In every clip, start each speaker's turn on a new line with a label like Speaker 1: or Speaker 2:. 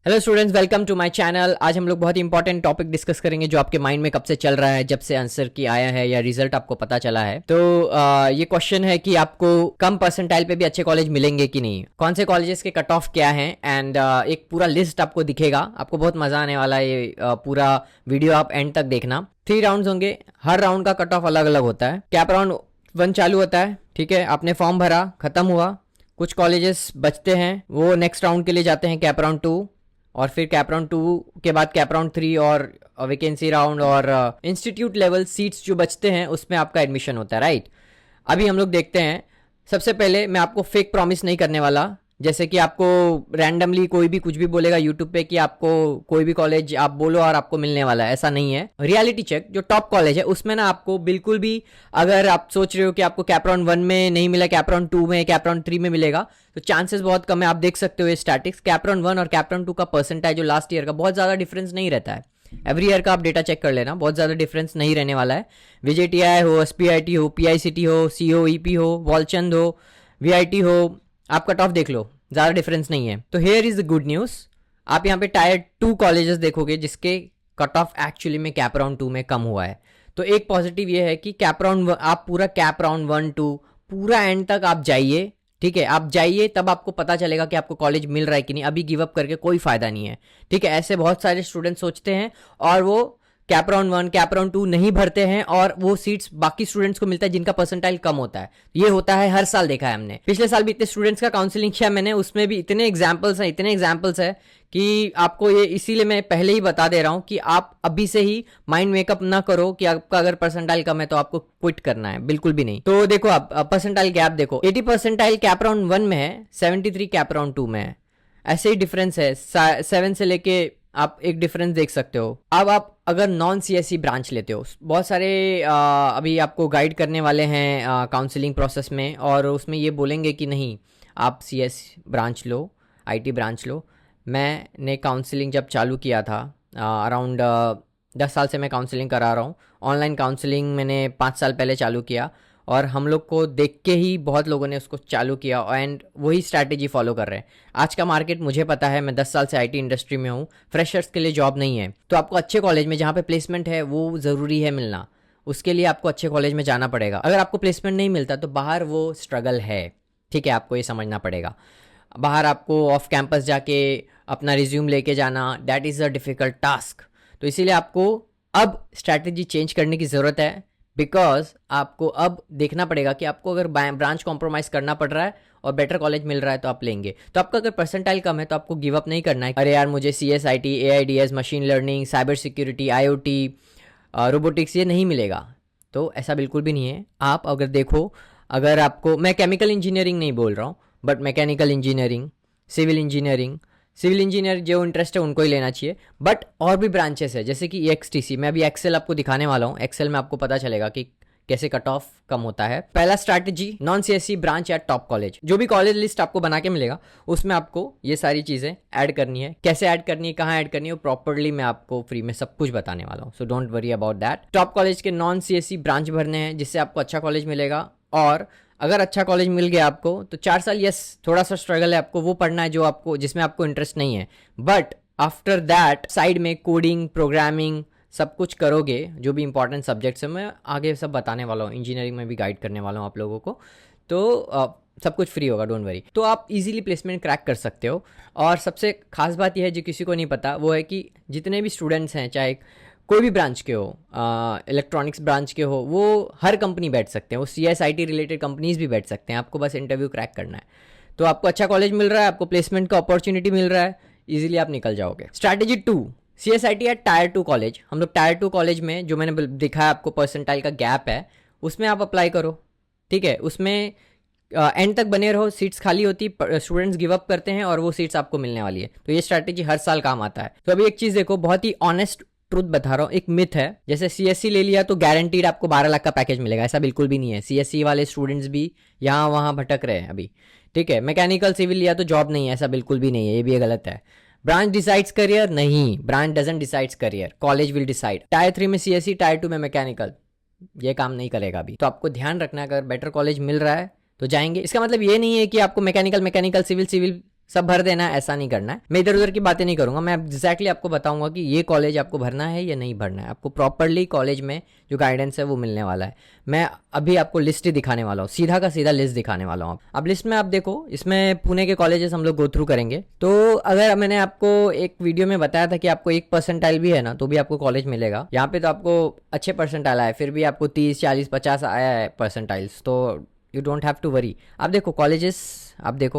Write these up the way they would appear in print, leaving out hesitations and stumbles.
Speaker 1: Hello students, welcome to my channel. आज हम लोग बहुत ही इंपॉर्टेंट टॉपिक डिस्कस करेंगे जो आपके माइंड में कब से चल रहा है, जब से आंसर की आया है या रिजल्ट आपको पता चला है। तो ये क्वेश्चन है कि आपको कम परसेंटाइल पे भी अच्छे कॉलेज मिलेंगे कि नहीं, कौन से कॉलेजेस के कट ऑफ क्या हैं, एंड एक पूरा लिस्ट आपको दिखेगा। आपको बहुत मजा आने वाला है। ये पूरा वीडियो आप एंड तक देखना। 3 राउंड होंगे, हर राउंड का कट ऑफ अलग अलग होता है। कैप राउंड 1 चालू होता है, ठीक है। आपने फॉर्म भरा, खत्म हुआ, कुछ कॉलेजेस बचते हैं, वो नेक्स्ट राउंड के लिए जाते हैं, कैप राउंड 2। और फिर कैप राउंड 2 के बाद कैप राउंड 3 और वैकेंसी राउंड और इंस्टीट्यूट लेवल सीट्स जो बचते हैं उसमें आपका एडमिशन होता है, राइट। अभी हम लोग देखते हैं। सबसे पहले मैं आपको फेक प्रॉमिस नहीं करने वाला, जैसे कि आपको रैंडमली कोई भी कुछ भी बोलेगा यूट्यूब पे कि आपको कोई भी कॉलेज आप बोलो और आपको मिलने वाला है, ऐसा नहीं है। रियलिटी चेक जो टॉप कॉलेज है उसमें ना आपको बिल्कुल भी, अगर आप सोच रहे हो कि आपको कैप राउंड 1 में नहीं मिला, कैप राउंड 2 में, कैप राउंड 3 में मिलेगा, तो चांसेस बहुत कम है। आप देख सकते हो ये स्टैटिक्स, कैप राउंड 1 और कैप राउंड 2 का परसेंटाइज जो लास्ट ईयर का, बहुत ज्यादा डिफरेंस नहीं रहता है। एवरी ईयर का आप डेटा चेक कर लेना, बहुत ज्यादा डिफरेंस नहीं रहने वाला है। विजेटीआई हो, एसपीआईटी हो, पीआईसीटी हो, सीओईपी हो, वॉलचंद हो, वीआईटी हो, आप कट ऑफ देख लो, ज्यादा डिफरेंस नहीं है। तो here is the good news. आप यहाँ पे टायर 2 कॉलेजेस देखोगे जिसके कट ऑफ एक्चुअली में कैप राउंड 2 में कम हुआ है। तो एक पॉजिटिव ये है कि कैप राउंड आप पूरा कैप राउंड 1 2 पूरा एंड तक आप जाइए, ठीक है। आप जाइए, तब आपको पता चलेगा कि आपको कॉलेज मिल रहा है कि नहीं। अभी गिव अप करके कोई फायदा नहीं है, ठीक है। ऐसे बहुत सारे स्टूडेंट सोचते हैं और वो कैप राउंड 1 कैप राउंड 2 नहीं भरते हैं और वो सीट्स बाकी स्टूडेंट्स को मिलता है जिनका परसेंटाइल कम होता है। ये होता है हर साल, देखा है हमने। पिछले साल भी इतने स्टूडेंट्स का काउंसलिंग किया मैंने, उसमें भी इतने एग्जाम्पल्स हैं कि आपको ये, इसीलिए मैं पहले ही बता दे रहा हूं कि आप अभी से ही माइंड मेकअप ना करो कि आपका अगर परसेंटाइल कम है तो आपको क्विट करना है, बिल्कुल भी नहीं। तो देखो, आप परसेंटाइल गैप देखो, 80 परसेंटाइल कैप राउंड 1 में है, 73 कैप राउंड 2 में है। ऐसे ही डिफरेंस है, 7 से लेके आप एक डिफरेंस देख सकते हो। अब आप अगर नॉन सीएससी ब्रांच लेते हो, बहुत सारे अभी आपको गाइड करने वाले हैं काउंसलिंग प्रोसेस में, और उसमें ये बोलेंगे कि नहीं आप सीएस ब्रांच लो, आईटी ब्रांच लो। मैंने काउंसलिंग जब चालू किया था, अराउंड 10 साल से मैं काउंसलिंग करा रहा हूँ। ऑनलाइन काउंसलिंग मैंने 5 साल पहले चालू किया और हम लोग को देख के ही बहुत लोगों ने उसको चालू किया एंड वही स्ट्रैटेजी फॉलो कर रहे हैं। आज का मार्केट मुझे पता है, मैं 10 साल से आईटी इंडस्ट्री में हूँ। फ्रेशर्स के लिए जॉब नहीं है, तो आपको अच्छे कॉलेज में जहाँ पे प्लेसमेंट है वो ज़रूरी है मिलना। उसके लिए आपको अच्छे कॉलेज में जाना पड़ेगा। अगर आपको प्लेसमेंट नहीं मिलता तो बाहर वो स्ट्रगल है, ठीक है। आपको ये समझना पड़ेगा। बाहर आपको ऑफ कैंपस जाके अपना रिज्यूम लेके जाना, that is a difficult task. तो इसीलिए आपको अब स्ट्रैटेजी चेंज करने की ज़रूरत है, बिकॉज आपको अब देखना पड़ेगा कि आपको अगर ब्रांच कॉम्प्रोमाइज़ करना पड़ रहा है और बेटर कॉलेज मिल रहा है तो आप लेंगे। तो आपका अगर परसेंटाइल कम है तो आपको गिव अप नहीं करना है, अरे यार मुझे CSIT, AIDS, machine learning, cyber security, IoT, robotics ये नहीं मिलेगा। तो ऐसा बिल्कुल भी नहीं है। आप अगर देखो, अगर आपको, मैं केमिकल इंजीनियरिंग नहीं बोल रहा हूँ, but mechanical engineering, civil engineer जो इंटरेस्ट है उनको ही लेना चाहिए। बट और भी ब्रांचेस है जैसे कि EXTC, मैं अभी एक्सेल आपको दिखाने वाला हूँ। एक्सेल में आपको पता चलेगा कि कैसे कट ऑफ कम होता है। पहला स्ट्रैटेजी, नॉन सीएससी ब्रांच या टॉप कॉलेज। जो भी कॉलेज लिस्ट आपको बना के मिलेगा उसमें आपको ये सारी चीजें ऐड करनी है। कैसे ऐड करनी है, कहाँ ऐड करनी है, वो प्रॉपरली मैं आपको फ्री में सब कुछ बताने वाला हूँ। So don't worry about that. Top college के नॉन सीएससी ब्रांच भरने हैं जिससे आपको अच्छा कॉलेज मिलेगा। और अगर अच्छा कॉलेज मिल गया आपको तो 4 साल, यस थोड़ा सा स्ट्रगल है, आपको वो पढ़ना है जो आपको, जिसमें आपको इंटरेस्ट नहीं है। बट आफ्टर दैट साइड में कोडिंग, प्रोग्रामिंग सब कुछ करोगे, जो भी इंपॉर्टेंट सब्जेक्ट्स है मैं आगे सब बताने वाला हूँ। इंजीनियरिंग में भी गाइड करने वाला हूँ आप लोगों को। तो सब कुछ फ्री होगा, डोंट वरी। तो आप इजीली प्लेसमेंट क्रैक कर सकते हो। और सबसे खास बात यह है जो किसी को नहीं पता, वो है कि जितने भी स्टूडेंट्स हैं, चाहे कोई भी ब्रांच के हो, इलेक्ट्रॉनिक्स ब्रांच के हो, वो हर कंपनी बैठ सकते हैं, वो CSIT रिलेटेड कंपनीज भी बैठ सकते हैं। आपको बस इंटरव्यू क्रैक करना है तो आपको अच्छा कॉलेज मिल रहा है, आपको प्लेसमेंट का अपॉर्चुनिटी मिल रहा है, इजीली आप निकल जाओगे। स्ट्रैटेजी 2, CSIT या टायर 2 कॉलेज। हम लोग टायर 2 कॉलेज में, जो मैंने दिखाया आपको परसेंटाइल का गैप है, उसमें आप अप्लाई करो, ठीक है। उसमें एंड तक बने रहो, सीट्स खाली होती, स्टूडेंट्स गिव अप करते हैं और वो सीट्स आपको मिलने वाली है। तो ये स्ट्रैटेजी हर साल काम आता है। तो अभी एक चीज देखो, बहुत ही ऑनेस्ट ट्रुथ बता रहा हूँ, एक मिथ है, जैसे CSC ले लिया तो गारंटीड आपको 12 लाख का पैकेज मिलेगा, ऐसा बिल्कुल भी नहीं है। CSC वाले स्टूडेंट्स भी यहाँ वहाँ भटक रहे हैं अभी, ठीक है। मैकेनिकल सिविल लिया तो जॉब नहीं है, ऐसा बिल्कुल भी नहीं है, ये भी गलत है। ब्रांच डिसाइड्स करियर, नहीं, branch doesn't decides career, college will decide. Tyre 3 में CSC, टायर 2 में मैकेनिकल, ये काम नहीं करेगा अभी। तो आपको ध्यान रखना है, अगर बेटर कॉलेज मिल रहा है तो जाएंगे। इसका मतलब ये नहीं है कि आपको मैकेनिकल सिविल सब भर देना है, ऐसा नहीं करना है। मैं इधर उधर की बातें नहीं करूंगा, मैं एग्जैक्टली आपको बताऊंगा कि ये कॉलेज आपको भरना है या नहीं भरना है। आपको प्रॉपरली कॉलेज में जो गाइडेंस है वो मिलने वाला है। मैं अभी आपको लिस्ट ही दिखाने वाला हूँ, सीधा का सीधा लिस्ट दिखाने वाला हूँ। अब लिस्ट में आप देखो, इसमें पुणे के कॉलेजेस हम लोग गो थ्रू करेंगे। तो अगर मैंने आपको एक वीडियो में बताया था कि आपको 1% भी है ना तो भी आपको कॉलेज मिलेगा, यहाँ पे तो आपको अच्छे परसेंटाइल आए, फिर भी आपको 30, 40, 50 आया है परसेंटाइल्स, तो you don't have to worry. आप देखो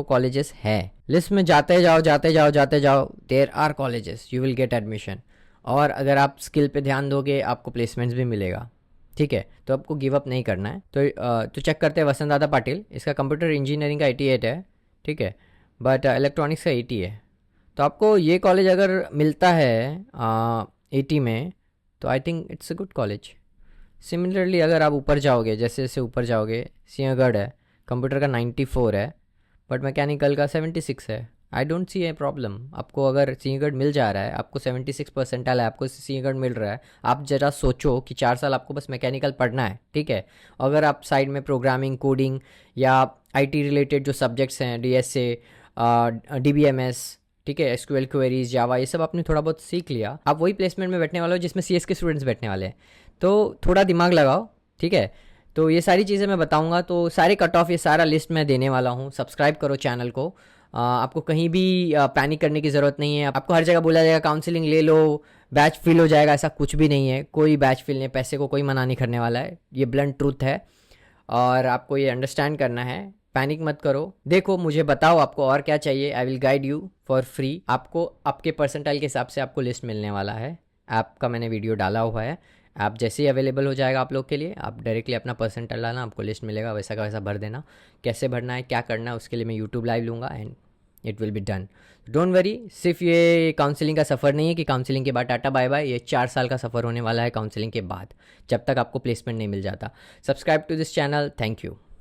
Speaker 1: कॉलेजेस है, लिस्ट में जाते जाओ, there are colleges, you will get admission. और अगर आप स्किल पे ध्यान दोगे आपको प्लेसमेंट्स भी मिलेगा, ठीक है। तो आपको गिव अप नहीं करना है। तो चेक करते हैं वसंत दादा पाटिल, इसका कंप्यूटर इंजीनियरिंग का 88 है, ठीक है, बट इलेक्ट्रॉनिक्स का 80 है। तो आपको ये कॉलेज अगर मिलता है 80 में तो I think it's a good college. Similarly अगर आप ऊपर जाओगे, जैसे जैसे ऊपर जाओगे, सिंहगढ़ है, कंप्यूटर का 94 है, बट मैकेनिकल का 76 है। I don't see a problem. आपको अगर सिंहगढ़ मिल जा रहा है, आपको 76 परसेंटाइल है, आपको सिंहगढ़ मिल रहा है, आप जरा सोचो कि 4 साल आपको बस मैकेनिकल पढ़ना है, ठीक है। अगर आप साइड में प्रोग्रामिंग, कोडिंग या आईटी रिलेटेड जो सब्जेक्ट्स हैं, डीएसए, डीबीएमएस, ठीक है, एसक्यूएल क्वेरीज, जावा, ये सब आपने थोड़ा बहुत सीख लिया, आप वही प्लेसमेंट में बैठने वाले हो जिसमें सीएस के स्टूडेंट्स बैठने वाले हैं। तो थोड़ा दिमाग लगाओ, ठीक है। तो ये सारी चीज़ें मैं बताऊंगा, तो सारे कट ऑफ, ये सारा लिस्ट मैं देने वाला हूँ। सब्सक्राइब करो चैनल को। आपको कहीं भी पैनिक करने की ज़रूरत नहीं है। आपको हर जगह बोला जाएगा काउंसलिंग ले लो, बैच फिल हो जाएगा, ऐसा कुछ भी नहीं है। कोई बैच फिल नहीं, पैसे को कोई मना नहीं करने वाला है, ये ब्लंट ट्रूथ है और आपको ये अंडरस्टैंड करना है। पैनिक मत करो, देखो मुझे बताओ आपको और क्या चाहिए, I will guide you for free. आपको आपके परसेंटाइल के हिसाब से आपको लिस्ट मिलने वाला है। ऐप का मैंने वीडियो डाला हुआ है, ऐप जैसे ही अवेलेबल हो जाएगा आप लोग के लिए, आप डायरेक्टली अपना परसेंटाइल डालना, आपको लिस्ट मिलेगा, वैसा का वैसा भर देना। कैसे भरना है, क्या करना है, उसके लिए मैं यूट्यूब लाइव लूँगा and it will be done. Don't worry. सिर्फ ये काउंसलिंग का सफ़र नहीं है कि काउंसलिंग के बाद टाटा बाय बाय, ये 4 साल का सफ़र होने वाला है काउंसलिंग के बाद, जब तक आपको प्लेसमेंट नहीं मिल जाता। Subscribe to this channel, thank you.